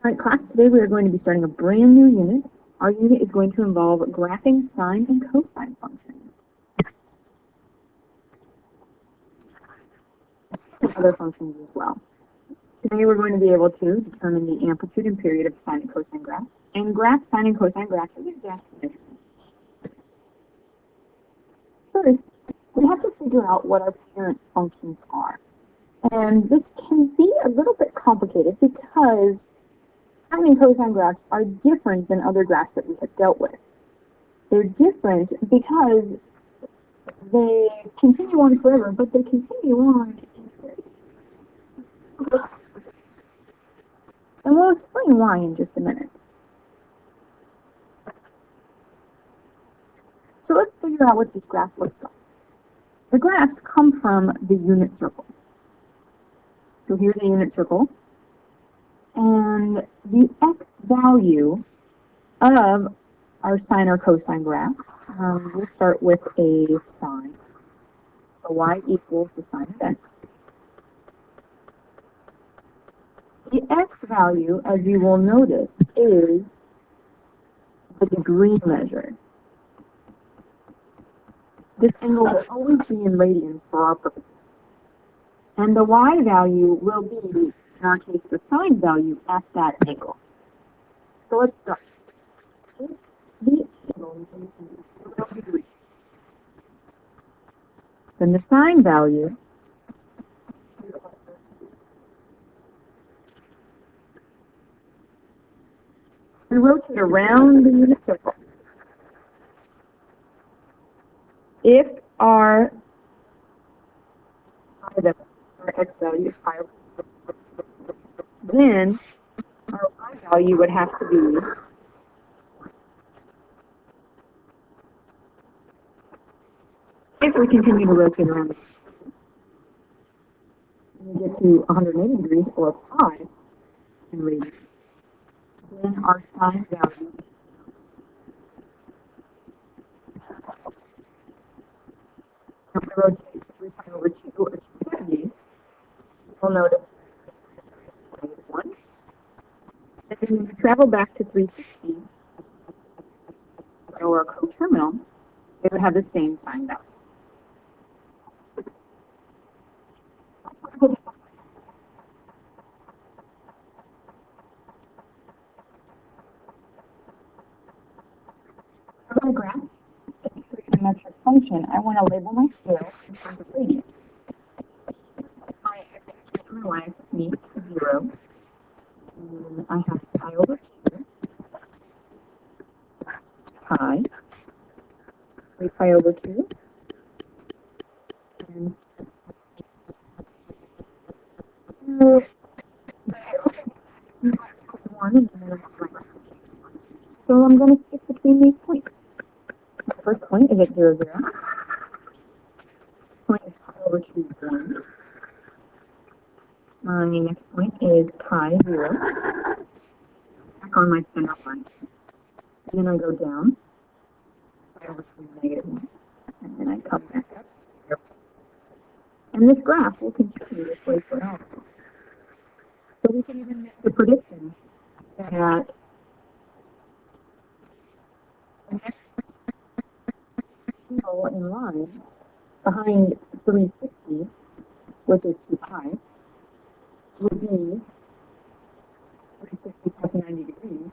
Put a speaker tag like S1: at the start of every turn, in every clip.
S1: All right, class, today we are going to be starting a brand new unit. Our unit is going to involve graphing sine and cosine functions. And other functions as well. Today we're going to be able to determine the amplitude and period of sine and cosine graphs, and graph sine and cosine graphs with exact measurements. First, we have to figure out what our parent functions are. And this can be a little bit complicated because sine and cosine graphs are different than other graphs that we have dealt with. They're different because they continue on forever, but they continue on in space. And we'll explain why in just a minute. So let's figure out what this graph looks like. The graphs come from the unit circle. So here's a unit circle. And the x value of our sine or cosine graph, we'll start with a sine. So y equals the sine of x. The x value, as you will notice, is the degree measure. This angle will always be in radians for our purposes. And the y value will be, in our case, the sine value at that angle. So let's start. The angle is degrees. Then the sine value we rotate around the unit circle. If our x value is higher, then our y value would have to be if we continue to rotate around the and we get to 180 degrees or pi in radians, then our sine value if we rotate 3 pi over 2 or 270, you'll notice negative 1. And then when we travel back to 360 or coterminal, they would have the same sine value. For my graph, a metric function, I want to label my scale in terms of radians. My x-axis and my y-axis meet 0. And then I have pi over 2, pi, 3 pi over 2, and 2, 1, and then so I'm going to skip between these points. My first point is at 0, 0. Point is pi over 2, 1. My next point is pi, 0. Back on my center line. And then I go down. Pi over 2, negative 1. And then I come back up. And this graph will continue this way forever. So we can even make the prediction that the next angle in line behind 360, which is 2 pi, would be 360 plus 90 degrees.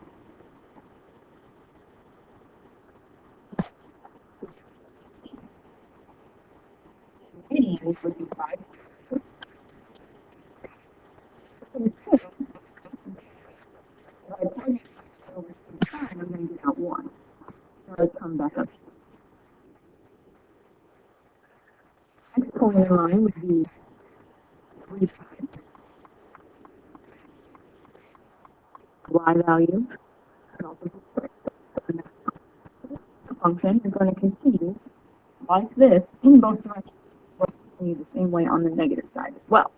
S1: Radians would be 5. Over 2 pi, I'm going to get out 1. So I come back up here. Next point in line would be 3 pi. Y value and also the next function is going to continue like this in both directions. We'll continue the same way on the negative side as well.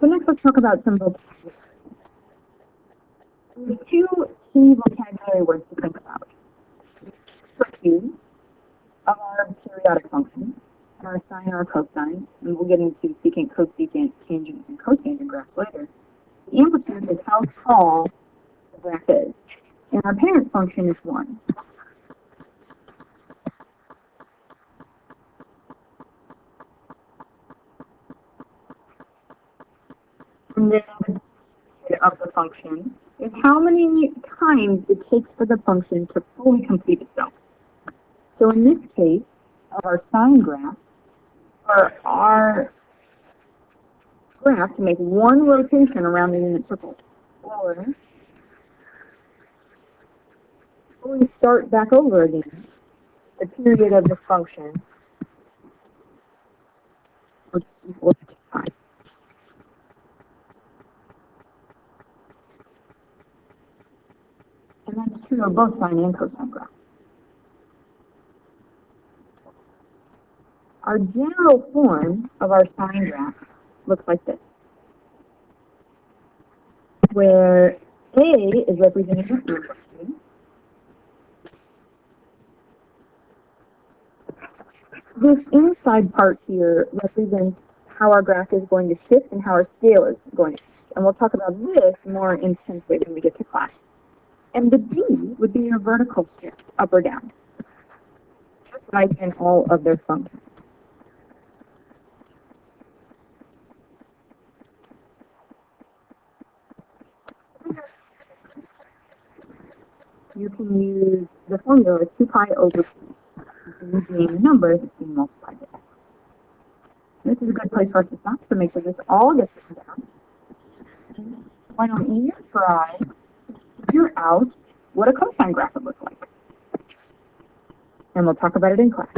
S1: So next let's talk about some vocabulary. There are 2 key vocabulary words to think about. Pursuit of our periodic function our sine or cosine, and we'll get into secant, cosecant, tangent, and cotangent graphs later. The amplitude is how tall the graph is, and our parent function is 1. And then the period of the function is how many times it takes for the function to fully complete itself. So in this case, of our sine graph, for our graph to make one rotation around the unit circle, or when we start back over again, the period of this function would equal to time. And that's true of both sine and cosine graphs. Our general form of our sine graph looks like this, where A is represented with amplitude. This inside part here represents how our graph is going to shift and how our scale is going to shift. And we'll talk about this more intensely when we get to class. And the D would be your vertical shift, up or down, just like in all of their functions. You can use the formula 2 pi over 2, being the number that's being multiplied by x. This is a good place for us to stop, so make sure this all gets written down. Why don't you try to figure out what a cosine graph would look like? And we'll talk about it in class.